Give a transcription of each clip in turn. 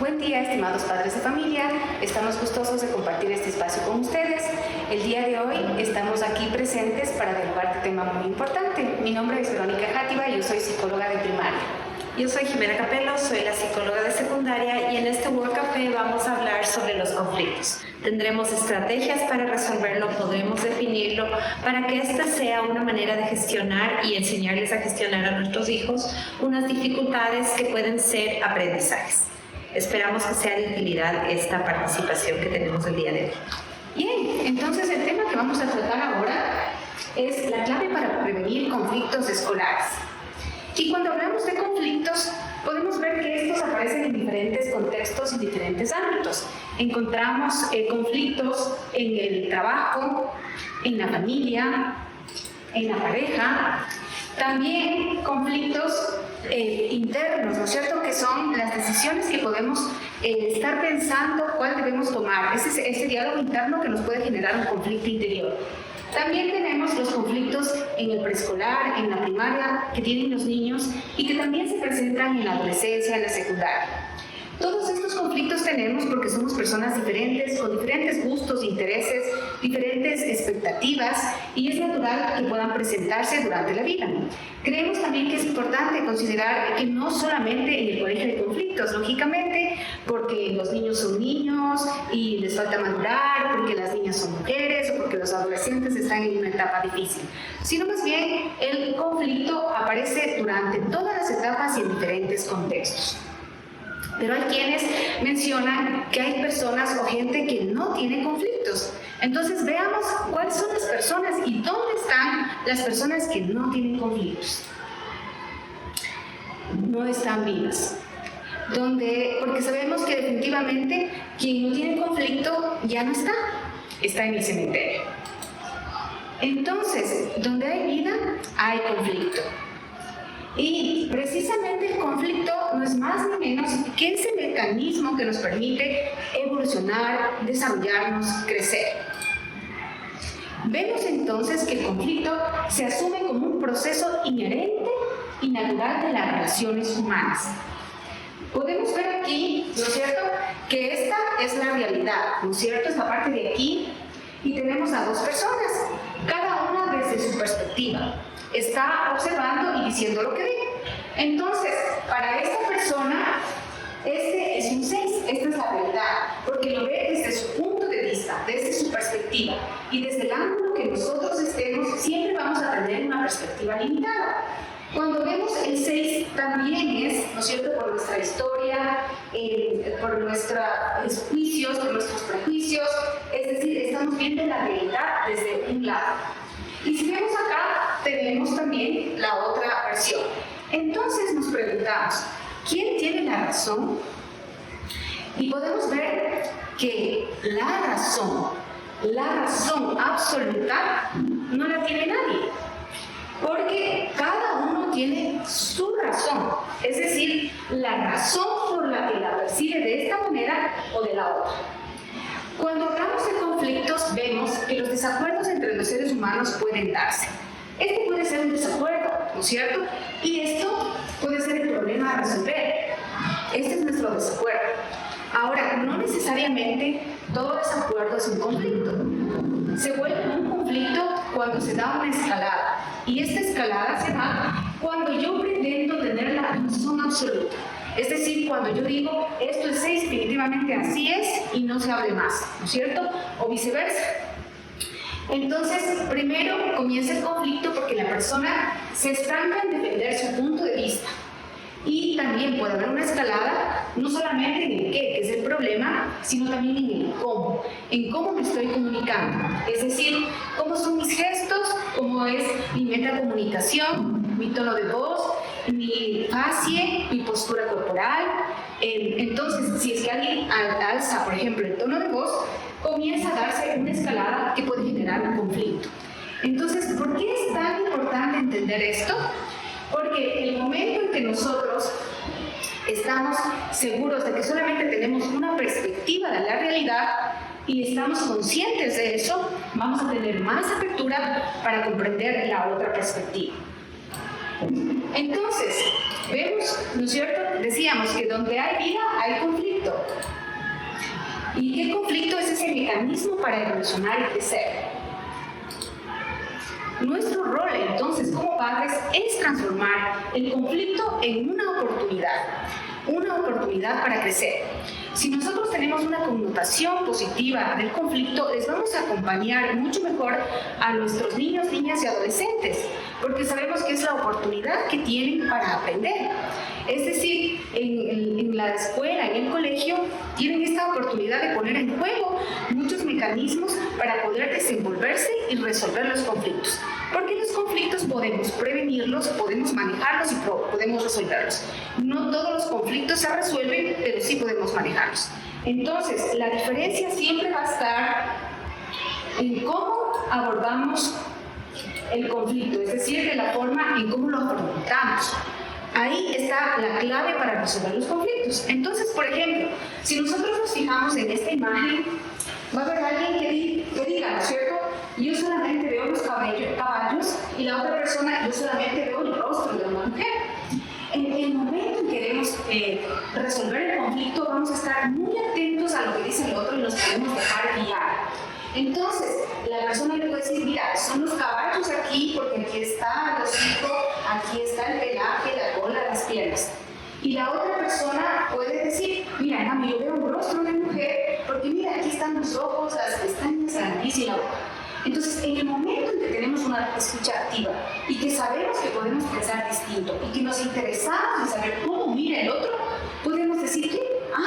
Buen día, estimados padres de familia. Estamos gustosos de compartir este espacio con ustedes. El día de hoy estamos aquí presentes para dialogar de tema muy importante. Mi nombre es Verónica Játiva y yo soy psicóloga de primaria. Yo soy Jimena Capello, soy la psicóloga de secundaria y en este World Café vamos a hablar sobre los conflictos. Tendremos estrategias para resolverlo, podremos definirlo para que esta sea una manera de gestionar y enseñarles a gestionar a nuestros hijos unas dificultades que pueden ser aprendizajes. Esperamos que sea de utilidad esta participación que tenemos el día de hoy. Bien, entonces el tema que vamos a tratar ahora es la clave para prevenir conflictos escolares. Y cuando hablamos de conflictos, podemos ver que estos aparecen en diferentes contextos y diferentes ámbitos. Encontramos conflictos en el trabajo, en la familia, en la pareja, también conflictos internos, ¿no es cierto?, que son las decisiones que podemos estar pensando cuál debemos tomar, ese diálogo interno que nos puede generar un conflicto interior. También tenemos los conflictos en el preescolar, en la primaria, que tienen los niños y que también se presentan en la adolescencia, en la secundaria. Todos estos conflictos tenemos porque somos personas diferentes, con diferentes gustos, intereses, diferentes expectativas y es natural que puedan presentarse durante la vida. Creemos también que es importante considerar que no solamente en el colegio hay conflictos, lógicamente, porque los niños son niños y les falta madurar, porque las niñas son mujeres o porque los adolescentes están en una etapa difícil, sino más bien el conflicto aparece durante todas las etapas y en diferentes contextos. Pero hay quienes mencionan que hay personas o gente que no tiene conflictos. Entonces veamos cuáles son las personas y dónde están las personas que no tienen conflictos. No están vivas. Porque sabemos que definitivamente quien no tiene conflicto ya no está en el cementerio. Entonces, donde hay vida, hay conflicto. Y precisamente el conflicto no es más ni menos que ese mecanismo que nos permite evolucionar, desarrollarnos, crecer. Vemos entonces que el conflicto se asume como un proceso inherente y natural de las relaciones humanas. Podemos ver aquí, ¿no es cierto?, que esta es la realidad, ¿no es cierto?, es la parte de aquí y tenemos a dos personas, cada una desde su perspectiva. Está observando y diciendo lo que ve. Entonces, para esta persona, este es un 6, esta es la realidad, porque lo ve desde su punto de vista, desde su perspectiva, y desde el ángulo que nosotros estemos, siempre vamos a tener una perspectiva limitada. Cuando vemos el 6 también es, ¿no es cierto?, por nuestra historia, por nuestros juicios, por nuestros prejuicios, es decir, estamos viendo la realidad desde un lado. Y si vemos acá, tenemos también la otra versión. Entonces nos preguntamos, ¿quién tiene la razón? Y podemos ver que la razón absoluta, no la tiene nadie. Porque cada uno tiene su razón. Es decir, la razón por la que la percibe de esta manera o de la otra. Cuando hablamos de conflictos, vemos que los desacuerdos entre los seres humanos pueden darse. Este puede ser un desacuerdo, ¿no es cierto? Y esto puede ser el problema a resolver. Este es nuestro desacuerdo. Ahora, no necesariamente todo desacuerdo es un conflicto. Se vuelve un conflicto cuando se da una escalada. Y esta escalada se da cuando yo pretendo tener la razón absoluta. Es decir, cuando yo digo, esto es 6, definitivamente así es, y no se hable más, ¿no es cierto? O viceversa. Entonces, primero comienza el conflicto porque la persona se estanca en defender su punto de vista. Y también puede haber una escalada, no solamente en el qué, que es el problema, sino también en el cómo. En cómo me estoy comunicando. Es decir, cómo son mis gestos, cómo es mi metacomunicación, mi tono de voz, mi facie, mi postura corporal. Entonces, si es que alguien alza, por ejemplo, el tono de voz, comienza a darse una escalada que puede generar un conflicto. Entonces, ¿por qué es tan importante entender esto? Porque el momento en que nosotros estamos seguros de que solamente tenemos una perspectiva de la realidad y estamos conscientes de eso, vamos a tener más apertura para comprender la otra perspectiva. Entonces, vemos, ¿no es cierto?, decíamos que donde hay vida hay conflicto. ¿Y qué conflicto es ese mecanismo para evolucionar y crecer? Nuestro rol entonces como padres es transformar el conflicto en una oportunidad para crecer. Si nosotros tenemos una connotación positiva del conflicto, les vamos a acompañar mucho mejor a nuestros niños, niñas y adolescentes, porque sabemos que es la oportunidad que tienen para aprender. Es decir, en la escuela, en el colegio, tienen esta oportunidad de poner en juego muchos mecanismos para poder desenvolverse y resolver los conflictos. Porque los conflictos podemos prevenirlos, podemos manejarlos y podemos resolverlos. No todos los conflictos se resuelven, pero sí podemos manejarlos. Entonces, la diferencia siempre va a estar en cómo abordamos el conflicto, es decir, de la forma en cómo lo afrontamos. Ahí está la clave para resolver los conflictos. Entonces, por ejemplo, si nosotros nos fijamos en esta imagen, va a haber alguien que diga, ¿no es cierto? Yo solamente veo los caballos y la otra persona, yo solamente veo el rostro de una mujer. En el momento en que queremos resolver el conflicto, vamos a estar muy atentos a lo que dice el otro y nos podemos dejar guiar. Entonces, la persona le puede decir, mira, son los caballos aquí porque aquí está el hocico, aquí está el pelaje, la cola, las piernas. Y la otra persona puede decir, mira, mami, yo veo un rostro de mujer porque mira, aquí están los ojos, las pestañas, la nariz y la boca. Entonces, en el momento en que tenemos una escucha activa y que sabemos que podemos pensar distinto y que nos interesamos en saber cómo mira el otro, podemos decir que,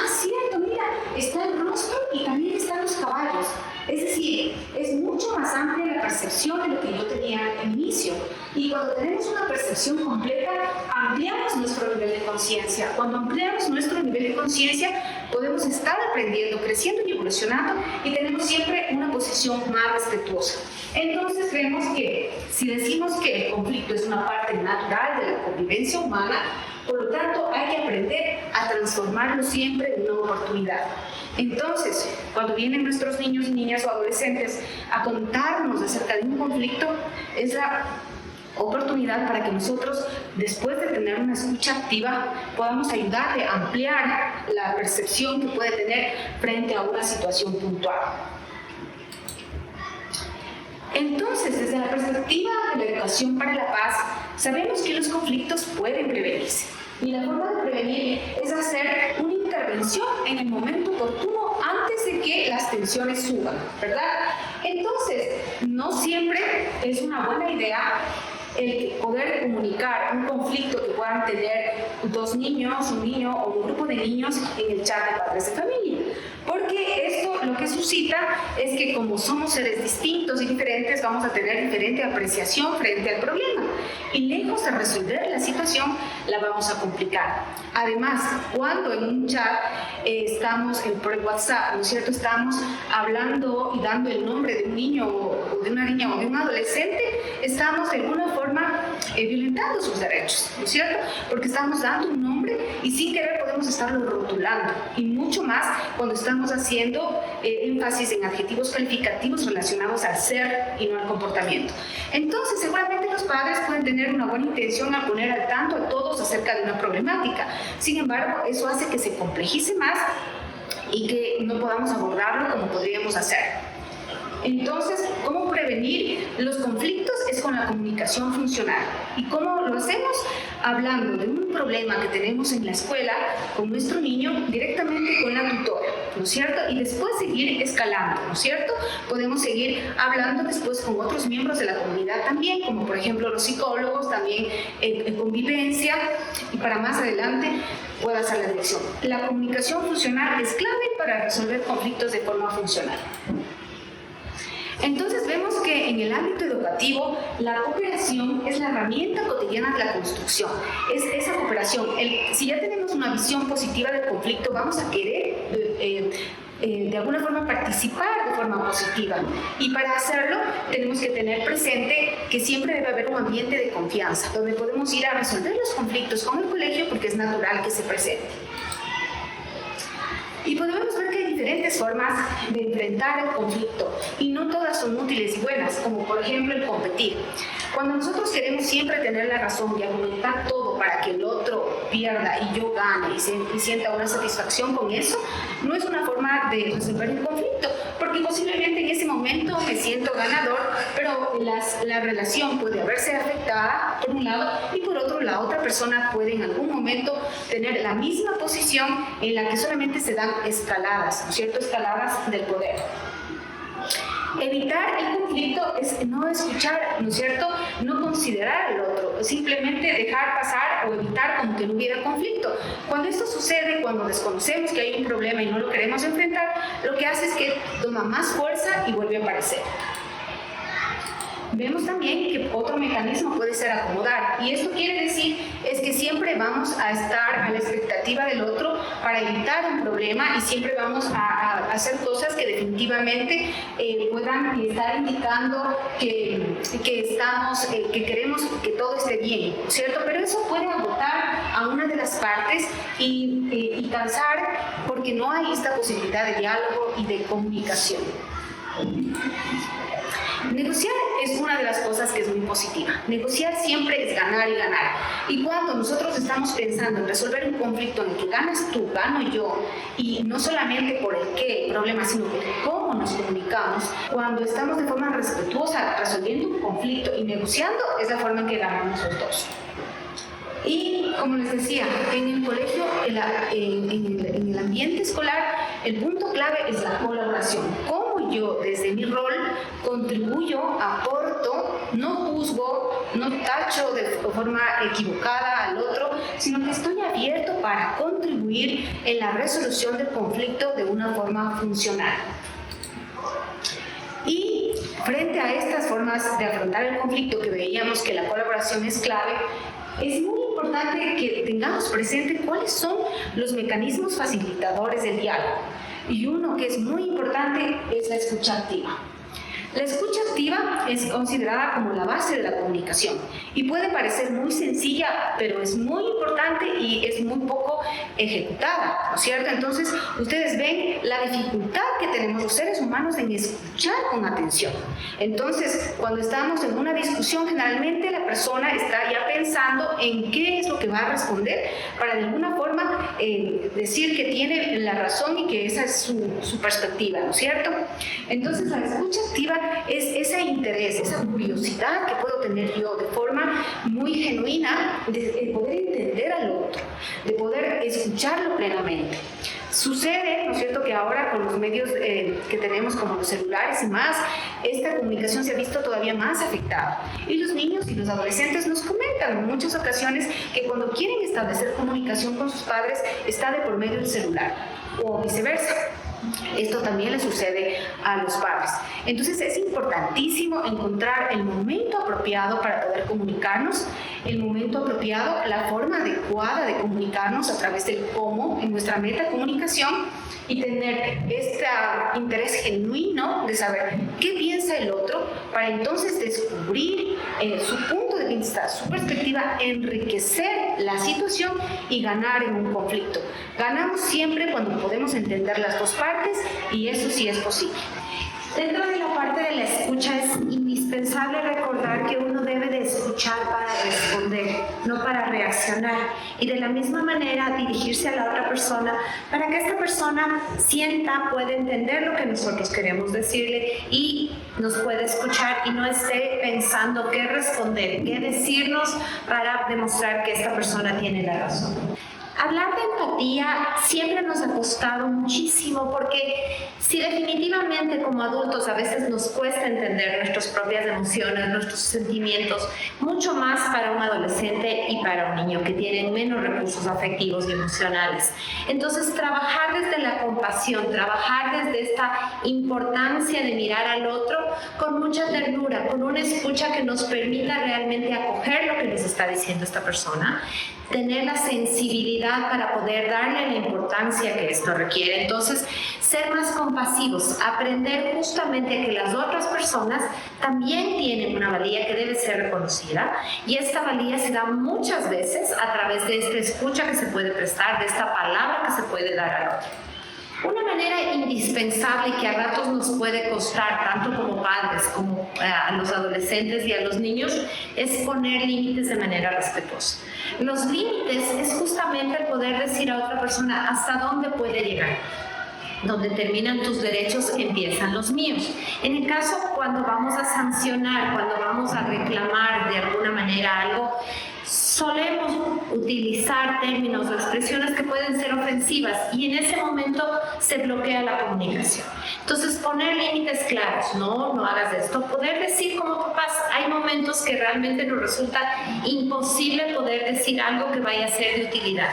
cierto, mira, está el rostro y también están los caballos. Es decir, es mucho más amplia la percepción de lo que yo tenía al inicio. Y cuando tenemos una percepción completa, ampliamos nuestro nivel de conciencia. Cuando ampliamos nuestro nivel de conciencia, podemos estar aprendiendo, creciendo y evolucionando y tenemos siempre una posición más respetuosa. Entonces vemos que si decimos que el conflicto es una parte natural de la convivencia humana, por lo tanto hay que aprender a transformarlo siempre en una oportunidad. Entonces, cuando vienen nuestros niños, niñas o adolescentes a contarnos acerca de un conflicto, es la oportunidad para que nosotros, después de tener una escucha activa, podamos ayudarle a ampliar la percepción que puede tener frente a una situación puntual. Entonces, desde la perspectiva de la educación para la paz, sabemos que los conflictos pueden prevenirse. Y la forma de prevenir es hacer una intervención en el momento oportuno antes de que las tensiones suban, ¿verdad? Entonces, no siempre es una buena idea el poder comunicar un conflicto que puedan tener dos niños, un niño o un grupo de niños en el chat de padres de familia. Porque esto lo que suscita es que como somos seres distintos y diferentes, vamos a tener diferente apreciación frente al problema. Y lejos de resolver la situación, la vamos a complicar. Además, cuando en un chat estamos por WhatsApp, ¿no es cierto? Estamos hablando y dando el nombre de un niño o de una niña o de un adolescente, estamos de alguna forma violentando sus derechos, ¿no es cierto? Porque estamos dando un nombre y sin querer podemos estarlo rotulando. Y mucho más cuando estamos haciendo énfasis en adjetivos calificativos relacionados al ser y no al comportamiento. Entonces, seguramente los padres pueden tener una buena intención al poner al tanto a todos acerca de una problemática. Sin embargo, eso hace que se complejice más y que no podamos abordarlo como podríamos hacer. Entonces, ¿cómo prevenir los conflictos? Es con la comunicación funcional. ¿Y cómo lo hacemos? Hablando de un problema que tenemos en la escuela con nuestro niño directamente con la tutora, ¿no es cierto? Y después seguir escalando, ¿no es cierto? Podemos seguir hablando después con otros miembros de la comunidad también, como por ejemplo los psicólogos, también en convivencia, y para más adelante pueda hacer la dirección. La comunicación funcional es clave para resolver conflictos de forma funcional. Entonces vemos que en el ámbito educativo la cooperación es la herramienta cotidiana de la construcción. Es esa cooperación. Si ya tenemos una visión positiva del conflicto, vamos a querer de alguna forma participar de forma positiva. Y para hacerlo tenemos que tener presente que siempre debe haber un ambiente de confianza, donde podemos ir a resolver los conflictos con el colegio porque es natural que se presente. Y podemos ver que hay diferentes formas de enfrentar el conflicto y no todas son útiles y buenas, como por ejemplo el competir. Cuando nosotros queremos siempre tener la razón y argumentar todo para que el otro pierda y yo gane y sienta una satisfacción con eso, no es una forma de resolver el conflicto, porque posiblemente en ese momento me siento ganador, pero la relación puede verse afectada por un lado y por otro la otra persona puede en algún momento tener la misma posición en la que solamente se dan escaladas, ¿no es cierto? Escaladas del poder. Evitar el conflicto es no escuchar, ¿no es cierto? No considerar al otro, simplemente dejar pasar o evitar como que no hubiera conflicto. Cuando esto sucede, cuando desconocemos que hay un problema y no lo queremos enfrentar, lo que hace es que toma más fuerza y vuelve a aparecer. Vemos también que otro mecanismo puede ser acomodar, y esto quiere decir es que siempre vamos a estar a la expectativa del otro para evitar un problema y siempre vamos a hacer cosas que definitivamente puedan estar indicando que queremos que todo esté bien, ¿cierto? Pero eso puede agotar a una de las partes y cansar porque no hay esta posibilidad de diálogo y de comunicación. Negociar es una de las cosas que es muy positiva. Negociar siempre es ganar y ganar. Y cuando nosotros estamos pensando en resolver un conflicto en el que ganas tú, gano yo, y no solamente por el qué, el problema, sino por cómo nos comunicamos, cuando estamos de forma respetuosa resolviendo un conflicto y negociando, es la forma en que ganamos los dos. Y como les decía, en el colegio, en el ambiente escolar, el punto clave es la colaboración. Cómo yo, desde mi rol, contribuyo, aporto, no juzgo, no tacho de forma equivocada al otro, sino que estoy abierto para contribuir en la resolución del conflicto de una forma funcional. Y frente a estas formas de afrontar el conflicto que veíamos que la colaboración es clave, es muy importante que tengamos presente cuáles son los mecanismos facilitadores del diálogo. Y uno que es muy importante es la escucha activa. La escucha activa es considerada como la base de la comunicación y puede parecer muy sencilla, pero es muy importante y es muy poco ejecutada, ¿no es cierto? Entonces, ustedes ven la dificultad que tenemos los seres humanos en escuchar con atención. Entonces, cuando estamos en una discusión, generalmente la persona está ya pensando en qué es lo que va a responder para de alguna forma decir que tiene la razón y que esa es su perspectiva, ¿no es cierto? Entonces, la escucha activa es ese interés, esa curiosidad que puedo tener yo de forma muy genuina de poder entender al otro, de poder escucharlo plenamente. Sucede, ¿no es cierto?, que ahora con los medios que tenemos como los celulares y más, esta comunicación se ha visto todavía más afectada. Y los niños y los adolescentes nos comentan en muchas ocasiones que cuando quieren establecer comunicación con sus padres está de por medio del celular o viceversa. Esto también le sucede a los padres. Entonces es importantísimo encontrar el momento apropiado para poder comunicarnos, el momento apropiado, la forma adecuada de comunicarnos a través del cómo en nuestra metacomunicación y tener este interés genuino de saber qué piensa el otro para entonces descubrir su punto de vista, su perspectiva, enriquecer la situación y ganar en un conflicto. Ganamos siempre cuando podemos entender las dos partes y eso sí es posible. Dentro de la parte de la escucha es indispensable recordar que uno debe de escuchar para responder, no para reaccionar. Y de la misma manera dirigirse a la otra persona para que esta persona sienta, pueda entender lo que nosotros queremos decirle y nos pueda escuchar y no esté pensando qué responder, qué decirnos para demostrar que esta persona tiene la razón. Hablar de empatía siempre nos ha costado muchísimo porque si definitivamente como adultos a veces nos cuesta entender nuestras propias emociones, nuestros sentimientos, mucho más para un adolescente y para un niño que tienen menos recursos afectivos y emocionales. Entonces trabajar desde la compasión, trabajar desde esta importancia de mirar al otro con mucha ternura, con una escucha que nos permita realmente acoger lo que nos está diciendo esta persona, tener la sensibilidad para poder darle la importancia que esto requiere. Entonces, ser más compasivos, aprender justamente a que las otras personas también tienen una valía que debe ser reconocida y esta valía se da muchas veces a través de esta escucha que se puede prestar, de esta palabra que se puede dar al otro. Una manera indispensable que a ratos nos puede costar, tanto como padres como a los adolescentes y a los niños, es poner límites de manera respetuosa. Los límites es justamente el poder decir a otra persona hasta dónde puede llegar. Donde terminan tus derechos, empiezan los míos. En el caso cuando vamos a sancionar, cuando vamos a reclamar de alguna manera algo, solemos utilizar términos o expresiones que pueden ser ofensivas y en ese momento se bloquea la comunicación. Entonces, poner límites claros, no hagas esto. Poder decir como papás, hay momentos que realmente nos resulta imposible poder decir algo que vaya a ser de utilidad.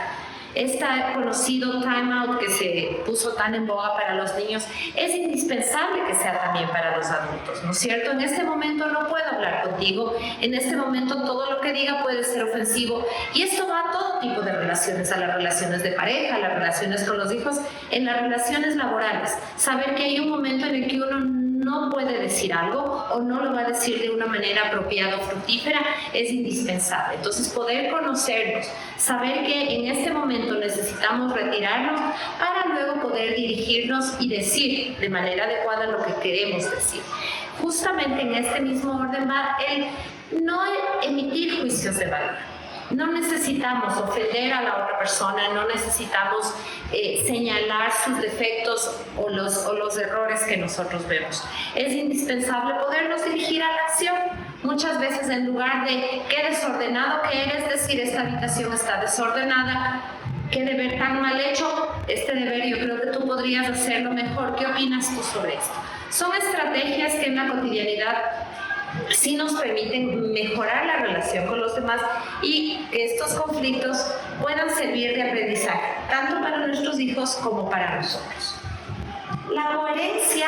Este conocido time out que se puso tan en boga para los niños es indispensable que sea también para los adultos, ¿no es cierto? En este momento no puedo hablar contigo, en este momento todo lo que diga puede ser ofensivo y esto va a todo tipo de relaciones, a las relaciones de pareja, a las relaciones con los hijos, en las relaciones laborales. Saber que hay un momento en el que uno no puede decir algo o no lo va a decir de una manera apropiada o fructífera es indispensable. Entonces, poder conocernos, saber que en este momento necesitamos retirarnos para luego poder dirigirnos y decir de manera adecuada lo que queremos decir. Justamente en este mismo orden va el no emitir juicios de valor. No necesitamos ofender a la otra persona, no necesitamos señalar sus defectos o los errores que nosotros vemos. Es indispensable podernos dirigir a la acción. Muchas veces en lugar de qué desordenado que eres, decir esta habitación está desordenada, qué deber tan mal hecho, este deber yo creo que tú podrías hacerlo mejor. ¿Qué opinas tú sobre esto? Son estrategias que en la cotidianidad sí nos permiten mejorar la relación con los demás y que estos conflictos puedan servir de aprendizaje, tanto para nuestros hijos como para nosotros. La coherencia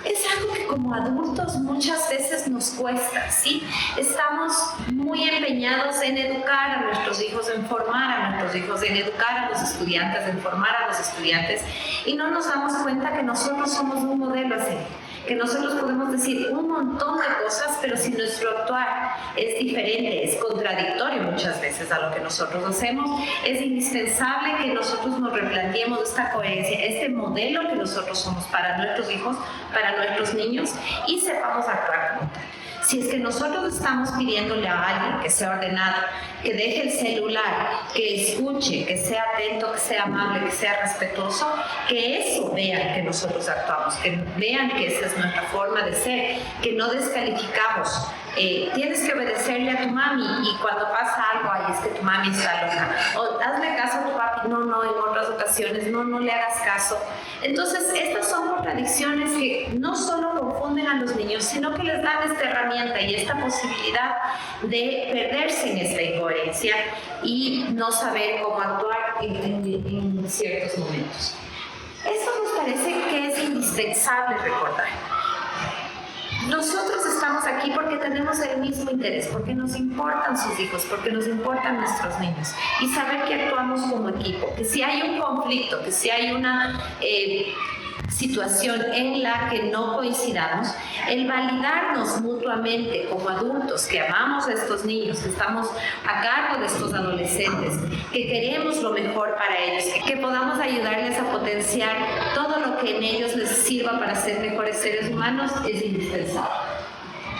es algo que como adultos muchas veces nos cuesta, ¿sí? Estamos muy empeñados en educar a nuestros hijos, en formar a nuestros hijos, en educar a los estudiantes, en formar a los estudiantes y no nos damos cuenta que nosotros somos un modelo a seguir. Que nosotros podemos decir un montón de cosas, pero si nuestro actuar es diferente, es contradictorio muchas veces a lo que nosotros hacemos, es indispensable que nosotros nos replanteemos esta coherencia, este modelo que nosotros somos para nuestros hijos, para nuestros niños y sepamos actuar como tal. Si es que nosotros estamos pidiéndole a alguien que sea ordenado, que deje el celular, que escuche, que sea atento, que sea amable, que sea respetuoso, que eso vean que nosotros actuamos, que vean que esa es nuestra forma de ser, que no descalificamos. Tienes que obedecerle a tu mami y cuando pasa algo, ay, es que tu mami está loca. O hazle caso a tu papi, no, en otras ocasiones, no le hagas caso. Entonces, estas son contradicciones que no solo confunden a los niños, sino que les dan esta herramienta y esta posibilidad de perderse en esta incoherencia y no saber cómo actuar en ciertos momentos. Esto nos parece que es indispensable recordar. Nosotros estamos aquí porque tenemos el mismo interés, porque nos importan sus hijos, porque nos importan nuestros niños y saber que actuamos como equipo, que si hay un conflicto, que si hay una situación en la que no coincidamos, el validarnos mutuamente como adultos que amamos a estos niños, que estamos a cargo de estos adolescentes, que queremos lo mejor para ellos, que podamos ayudarles a potenciar todo lo que en ellos les sirva para ser mejores seres humanos, es indispensable.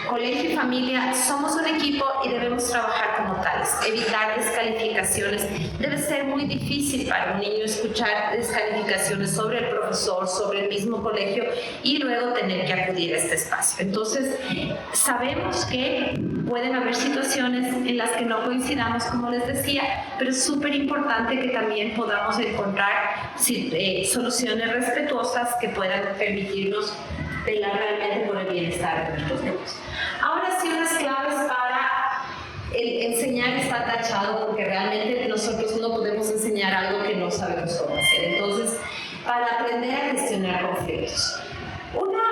Colegio y familia somos un equipo y debemos trabajar como tales. Evitar descalificaciones. Debe ser muy difícil para un niño escuchar descalificaciones sobre el profesor, sobre el mismo colegio y luego tener que acudir a este espacio. Entonces, sabemos que pueden haber situaciones en las que no coincidamos, como les decía, pero es súper importante que también podamos encontrar soluciones respetuosas que puedan permitirnos velar realmente por el bienestar de nuestros niños. Ahora sí, unas claves para enseñar está tachado porque realmente nosotros no podemos enseñar algo que no sabemos cómo hacer. Entonces, para aprender a gestionar conflictos. Una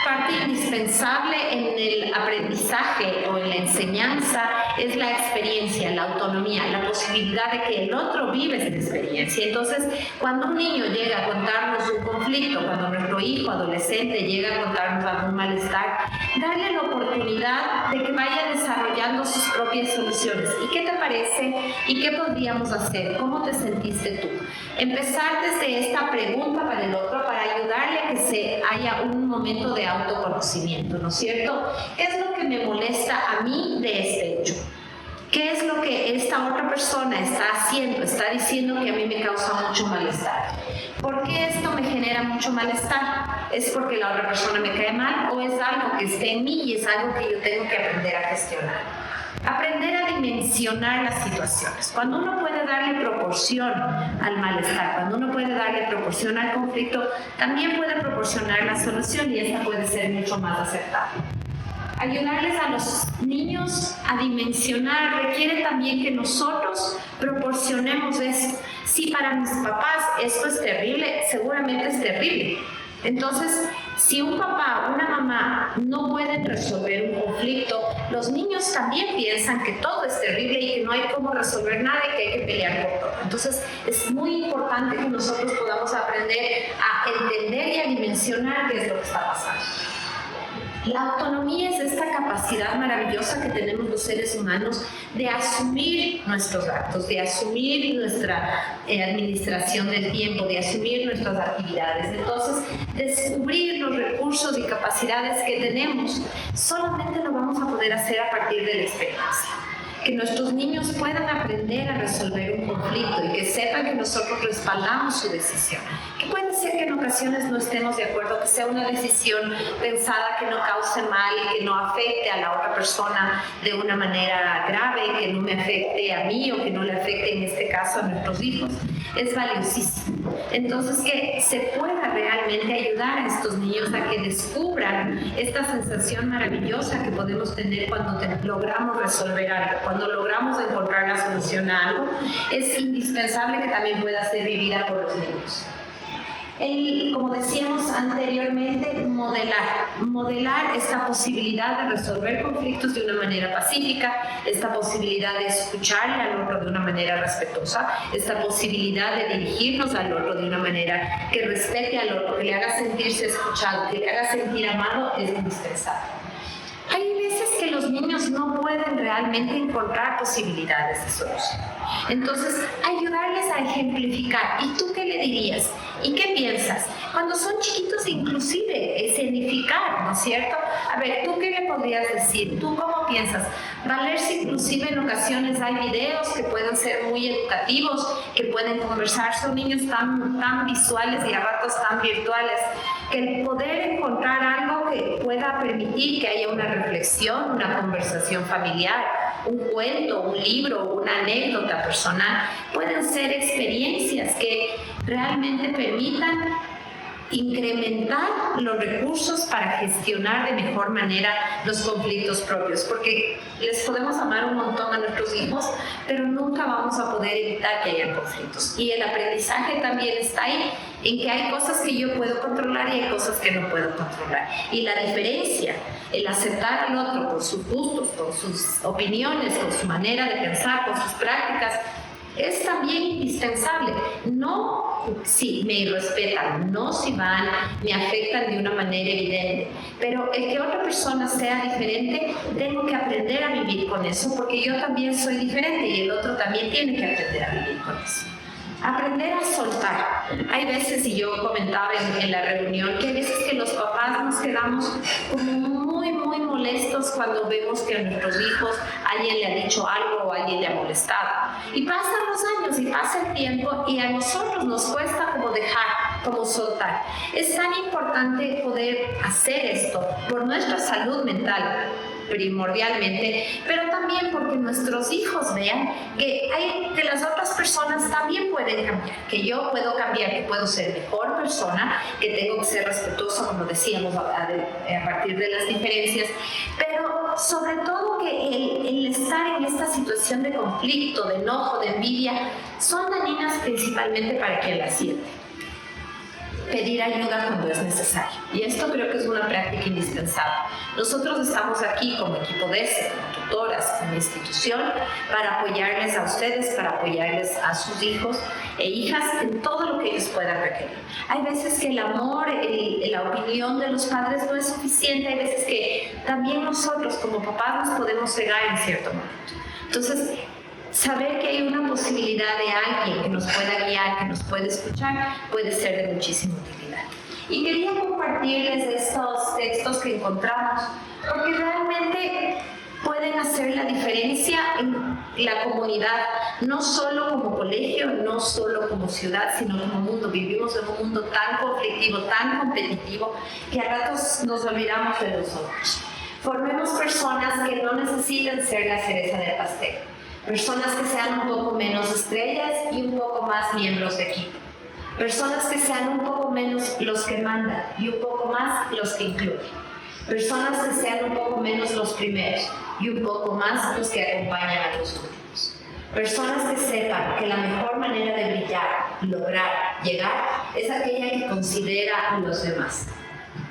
parte indispensable en el aprendizaje aprendizaje o en la enseñanza es la experiencia, la autonomía, la posibilidad de que el otro vive esa experiencia. Entonces, cuando un niño llega a contarnos un conflicto, cuando nuestro hijo adolescente llega a contarnos algún malestar, darle la oportunidad de que vaya desarrollando sus propias soluciones. ¿Y qué te parece? ¿Y qué podríamos hacer? ¿Cómo te sentiste tú? Empezar desde esta pregunta para el otro para ayudarle a que haya un momento de autoconocimiento, ¿no es cierto? ¿Qué es lo que me molesta a mí de este hecho? ¿Qué es lo que esta otra persona está haciendo, está diciendo que a mí me causa mucho malestar? ¿Por qué esto me genera mucho malestar? ¿Es porque la otra persona me cae mal o es algo que está en mí y es algo que yo tengo que aprender a gestionar? Aprender a dimensionar las situaciones. Cuando uno puede darle proporción al malestar, cuando uno puede darle proporción al conflicto, también puede proporcionar la solución y esta puede ser mucho más aceptable. Ayudarles a los niños a dimensionar requiere también que nosotros proporcionemos esto. Si para mis papás esto es terrible, seguramente es terrible. Entonces, si un papá o una mamá no pueden resolver un conflicto, los niños también piensan que todo es terrible y que no hay cómo resolver nada y que hay que pelear por todo. Entonces, es muy importante que nosotros podamos aprender a entender y a dimensionar qué es lo que está pasando. La autonomía es esta capacidad maravillosa que tenemos los seres humanos de asumir nuestros actos, de asumir nuestra administración del tiempo, de asumir nuestras actividades. Entonces, descubrir los recursos y capacidades que tenemos solamente lo vamos a poder hacer a partir de la experiencia. Que nuestros niños puedan aprender a resolver un conflicto y que sepan que nosotros respaldamos su decisión. Que puede ser que en ocasiones no estemos de acuerdo, que sea una decisión pensada que no cause mal, que no afecte a la otra persona de una manera grave, que no me afecte a mí o que no le afecte en este caso a nuestros hijos. Es valiosísimo. Entonces, que se pueda realmente ayudar a estos niños a que descubran esta sensación maravillosa que podemos tener cuando logramos resolver algo, cuando logramos encontrar la solución a algo, es indispensable que también pueda ser vivida por los niños. Como decíamos anteriormente, modelar esta posibilidad de resolver conflictos de una manera pacífica, esta posibilidad de escucharle al otro de una manera respetuosa, esta posibilidad de dirigirnos al otro de una manera que respete al otro, que le haga sentirse escuchado, que le haga sentir amado, es indispensable. Hay veces que los niños no pueden realmente encontrar posibilidades de solución. Entonces, ayudarles a ejemplificar. ¿Y tú qué le dirías? ¿Y qué piensas? Cuando son chiquitos, inclusive, escenificar, ¿no es cierto? A ver, ¿tú qué le podrías decir? ¿Tú cómo piensas? Valerse inclusive en ocasiones hay videos que pueden ser muy educativos, que pueden conversar. Son niños tan visuales y a ratos tan virtuales, que el poder encontrar algo que pueda permitir que haya una reflexión, una conversación familiar, un cuento, un libro, una anécdota personal, pueden ser experiencias que realmente permitan incrementar los recursos para gestionar de mejor manera los conflictos propios, porque les podemos amar un montón a nuestros hijos, pero nunca vamos a poder evitar que haya conflictos. Y el aprendizaje también está ahí, en que hay cosas que yo puedo controlar y hay cosas que no puedo controlar. Y la diferencia, el aceptar al otro por sus gustos, por sus opiniones, con su manera de pensar, con sus prácticas, es también indispensable. No si me irrespetan, no si me afectan de una manera evidente, pero el que otra persona sea diferente, tengo que aprender a vivir con eso, porque yo también soy diferente y el otro también tiene que aprender a vivir con eso. Aprender a soltar. Hay veces, y yo comentaba en la reunión, que hay veces que los papás nos quedamos como muy molestos cuando vemos que a nuestros hijos alguien le ha dicho algo o alguien le ha molestado. Y pasan los años y pasa el tiempo y a nosotros nos cuesta como dejar, como soltar. Es tan importante poder hacer esto por nuestra salud mental, primordialmente, pero también porque nuestros hijos vean que las otras personas también pueden cambiar, que yo puedo cambiar, que puedo ser mejor persona, que tengo que ser respetuoso, como decíamos, a partir de las diferencias, pero sobre todo que el estar en esta situación de conflicto, de enojo, de envidia, son dañinas principalmente para quien las siente. pedir ayuda cuando es necesario. Y esto creo que es una práctica indispensable. Nosotros estamos aquí como equipo DESE, como tutoras, como institución, para apoyarles a ustedes, para apoyarles a sus hijos e hijas en todo lo que ellos puedan requerir. Hay veces que el amor, la opinión de los padres no es suficiente, hay veces que también nosotros como papás nos podemos cegar en cierto momento. Entonces, saber que hay una posibilidad de alguien que nos pueda guiar, que nos puede escuchar, puede ser de muchísima utilidad. Y quería compartirles estos textos que encontramos, porque realmente pueden hacer la diferencia en la comunidad, no solo como colegio, no solo como ciudad, sino como mundo. Vivimos en un mundo tan conflictivo, tan competitivo, que a ratos nos olvidamos de nosotros. Formemos personas que no necesiten ser la cereza del pastel. Personas que sean un poco menos estrellas y un poco más miembros de equipo. Personas que sean un poco menos los que mandan y un poco más los que incluyen. Personas que sean un poco menos los primeros y un poco más los que acompañan a los últimos. Personas que sepan que la mejor manera de brillar, lograr, llegar, es aquella que considera a los demás.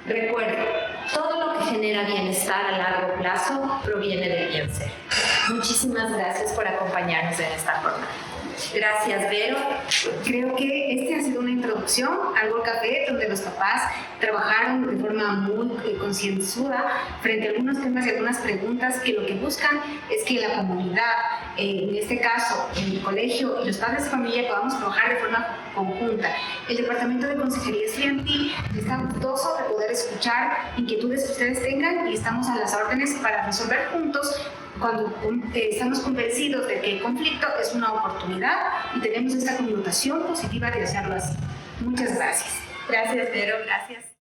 Recuerden, todo lo que genera bienestar a largo plazo proviene del bien ser. Muchísimas gracias por acompañarnos en esta jornada. Gracias, Vero. Creo que este ha sido una introducción al World Café, donde los papás trabajaron de forma muy concienzuda frente a algunos temas y algunas preguntas que lo que buscan es que la comunidad, en este caso en el colegio y los padres de familia, podamos trabajar de forma conjunta. El Departamento de Consejería Estudiantil está gustoso de poder escuchar inquietudes que ustedes tengan y estamos a las órdenes para resolver juntos cuando estamos convencidos de que el conflicto es una oportunidad y tenemos esta connotación positiva de hacerlo así. Muchas gracias. Gracias, Vero. Gracias.